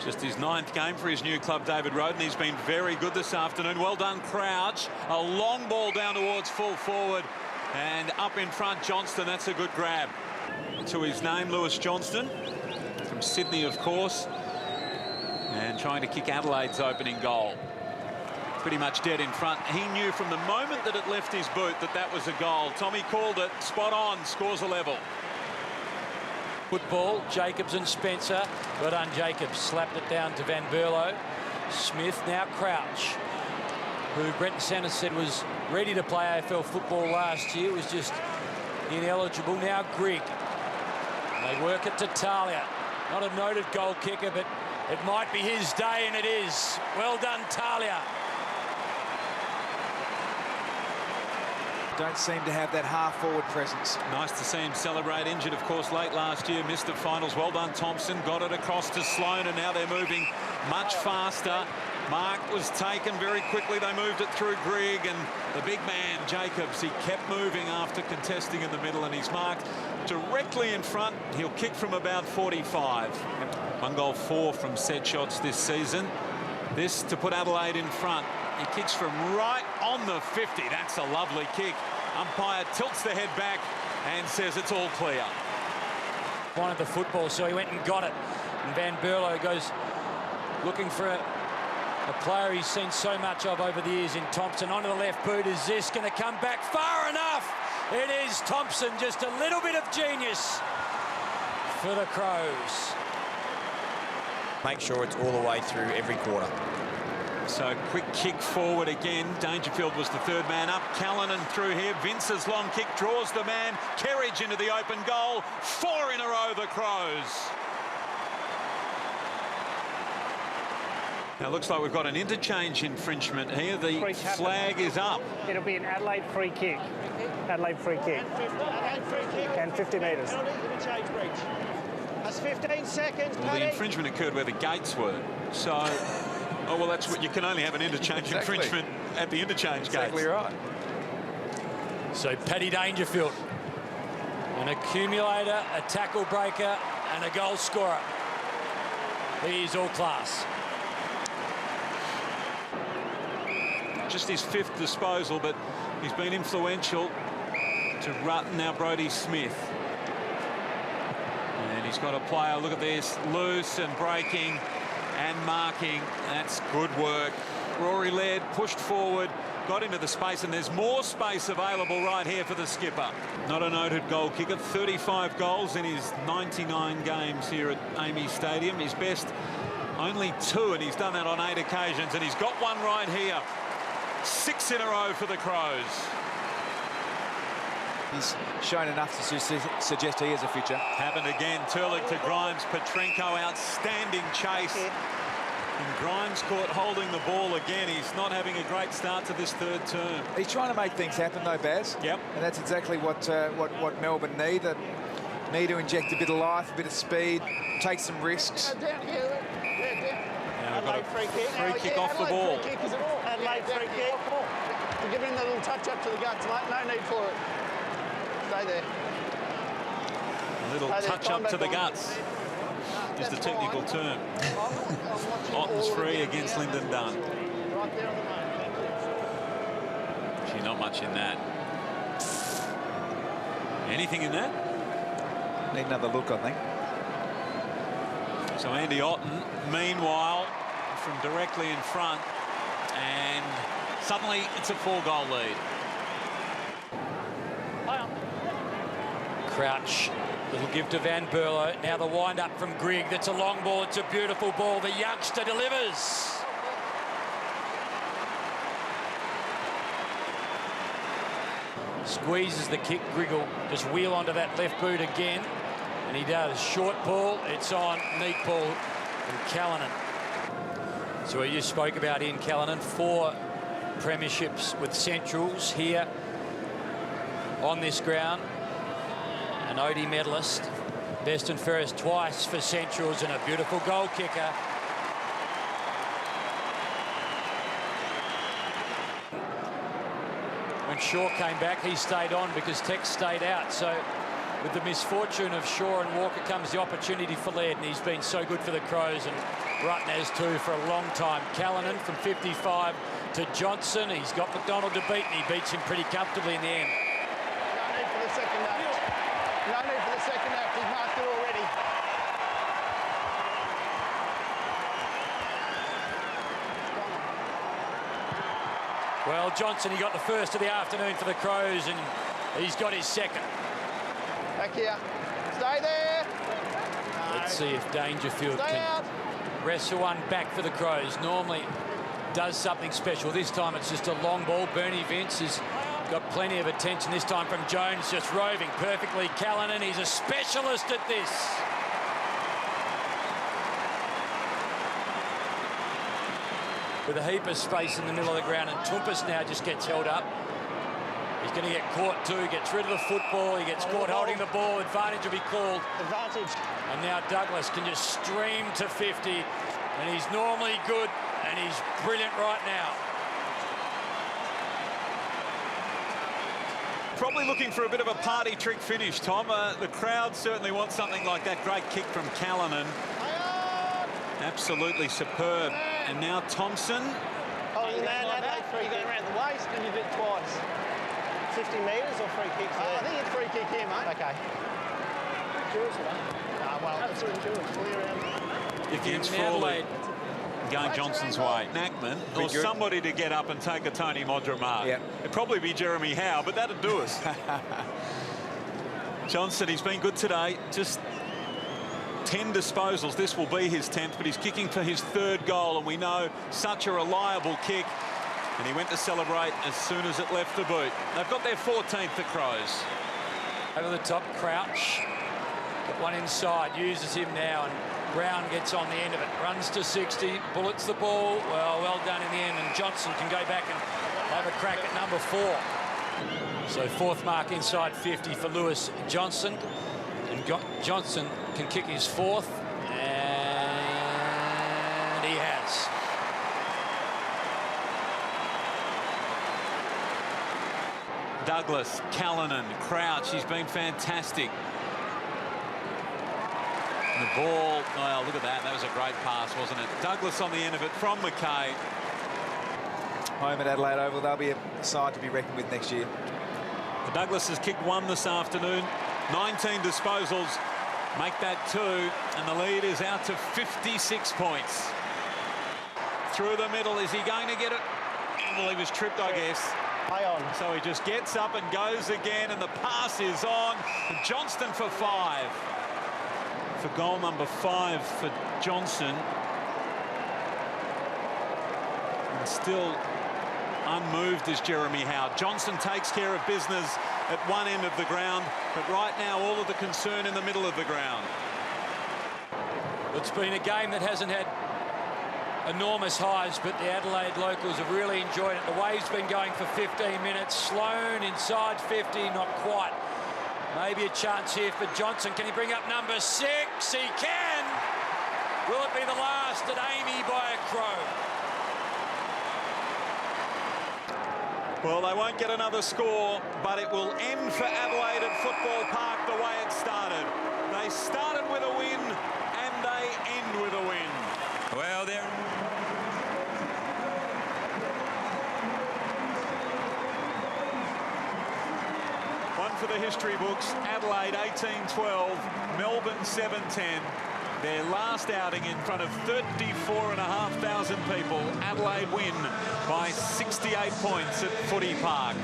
Just his 9th game for his new club, David Roden. He's been very good this afternoon. Well done, Crouch. A long ball down towards full forward. And up in front, Johnston. That's a good grab. To his name, Lewis Johnston. From Sydney, of course. And trying to kick Adelaide's opening goal. Pretty much dead in front. He knew from the moment that it left his boot that that was a goal. Tommy called it. Spot on. Scores a level. Football, Jacobs and Spencer. Well done, Jacobs. Slapped it down to Van Berlo. Smith, now Crouch, who Brenton Sanders said was ready to play AFL football last year, was just ineligible. Now Grigg. They work it to Talia. Not a noted goal kicker, but it might be his day, and it is. Well done, Talia. Don't seem to have that half-forward presence. Nice to see him celebrate. Injured, of course, late last year. Missed the finals. Well done, Thompson. Got it across to Sloan, and now they're moving much faster. Mark was taken very quickly. They moved it through Grigg, and the big man, Jacobs, he kept moving after contesting in the middle, and he's marked directly in front. He'll kick from about 45. 1 goal 4 from set shots this season. This to put Adelaide in front. He kicks from right on the 50. That's a lovely kick. Umpire tilts the head back and says it's all clear. Wanted the football, so he went and got it. And Van Berlo goes looking for a player he's seen so much of over the years in Thompson. Onto the left boot. Is this going to come back far enough? It is Thompson. Just a little bit of genius for the Crows. Make sure it's all the way through every quarter. So quick kick forward again. Dangerfield was the 3rd man up. Callanan through here. Vince's long kick draws the man. Kerridge into the open goal. 4 in a row, the Crows. Now looks like we've got an interchange infringement here. The flag is up. It'll be an Adelaide free kick. Adelaide free kick. And 50 metres. That's 15 seconds. Well, the infringement occurred where the gates were. So... Oh, well, that's what you can only have an interchange infringement at the interchange gates. Exactly right. So Paddy Dangerfield, an accumulator, a tackle breaker, and a goal scorer. He's all class. Just his 5th disposal, but he's been influential to Rutten, now Brodie Smith. And he's got a player, look at this, loose and breaking and marking. That's good work. Rory Laird pushed forward, got into the space, and there's more space available right here for the skipper. Not a noted goal kicker. 35 goals in his 99 games here at Amy Stadium. His best only 2, and he's done that on 8 occasions, and he's got one right here. 6 in a row for the Crows. He's shown enough to suggest he is a future. Happened again. Turlick to Grimes. Petrenko, outstanding chase. And Grimes caught holding the ball again. He's not having a great start to this 3rd term. He's trying to make things happen, though, Baz. Yep. And that's exactly what Melbourne need. They need to inject a bit of life, a bit of speed, take some risks. Now we've got a free kick off the ball. Adelaide free kick. We're giving the little touch-up to the guts, mate. No need for it. Stay there. A little touch-up to the guts is the technical term. Otten's free against Lyndon Dunn. Gee, not much in that. Anything in that? Need another look, I think. So Andy Otten, meanwhile, from directly in front, and suddenly it's a 4-goal lead. Crouch, little give to Van Berlo. Now the wind-up from Grigg. That's a long ball. It's a beautiful ball. The youngster delivers. Squeezes the kick. Grigg will just wheel onto that left boot again. And he does. Short ball. It's on. Neat ball from Callanan. So what you spoke about Ian Callanan, 4 premierships with Centrals here on this ground. An OD medalist, best and fairest twice for Centrals, and a beautiful goal kicker. When Shaw came back, he stayed on because Tex stayed out. So with the misfortune of Shaw and Walker comes the opportunity for Laird, and he's been so good for the Crows. And Rutten has too for a long time. Callanan from 55 to Johnson. He's got McDonald to beat, and he beats him pretty comfortably in the end. No need for the second act. No need for the second act. He's marked it already. Well, Johnson, he got the first of the afternoon for the Crows, and he's got his second. Back here. Stay there. Let's see if Dangerfield Stay can out. wrestle one back for the Crows. Normally does something special. This time it's just a long ball. Bernie Vince has got plenty of attention this time from Jones, just roving perfectly. Callanan, he's a specialist at this. With a heap of space in the middle of the ground, and Toumpas now just gets held up. He's going to get caught too. He gets rid of the football. He gets caught holding the ball. Advantage will be called. Advantage. And now Douglas can just stream to 50. And he's normally good, and he's brilliant right now. Probably looking for a bit of a party trick finish, Tom. The crowd certainly wants something like that. Great kick from Callanan. Absolutely superb. And now Thompson. Oh, you man, Adelaide, free kick. Around the waist, and you did it twice. 50 metres or free kicks? I think it's free kick here, mate. Okay. Jules, mate. Well, that's what Jules. Clear out. Against Frawley. Going Johnson's way. Knackman or somebody to get up and take a Tony Modra mark. Yep. It'd probably be Jeremy Howe, but that'd do us. Johnson, he's been good today. Just 10 disposals. This will be his 10th, but he's kicking for his 3rd goal, and we know such a reliable kick. And he went to celebrate as soon as it left the boot. They've got their 14th, the Crows. Over the top, Crouch. Got one inside, uses him now, and Brown gets on the end of it. Runs to 60, bullets the ball. Well done in the end, and Johnson can go back and have a crack at number 4. So 4th mark inside 50 for Lewis Johnson. And Johnson can kick his 4th, and he has. Douglas, Callanan, Crouch, he's been fantastic. And the ball, well, look at that. That was a great pass, wasn't it? Douglas on the end of it from McKay. Home at Adelaide Oval, they'll be a side to be reckoned with next year. The Douglas has kicked 1 this afternoon. 19 disposals, make that 2, and the lead is out to 56 points. Through the middle, is he going to get it? Well, he was tripped, I guess. Play on. So he just gets up and goes again, and the pass is on. And Johnston for 5. For goal number 5 for Johnson. And still unmoved is Jeremy Howe. Johnson takes care of business at one end of the ground, but right now all of the concern in the middle of the ground. It's been a game that hasn't had enormous highs, but the Adelaide locals have really enjoyed it. The wave's been going for 15 minutes. Sloan inside 50, not quite. Maybe a chance here for Johnson. Can he bring up number 6? He can! Will it be the last at Amy by a Crow? Well, they won't get another score, but it will end for Adelaide at Football Park the way it started. They started with a win, and they end with a win. Well, they're... One for the history books. Adelaide 18-12, Melbourne 7-10. Their last outing in front of 34,500 people. Adelaide win by 68 points at Footy Park.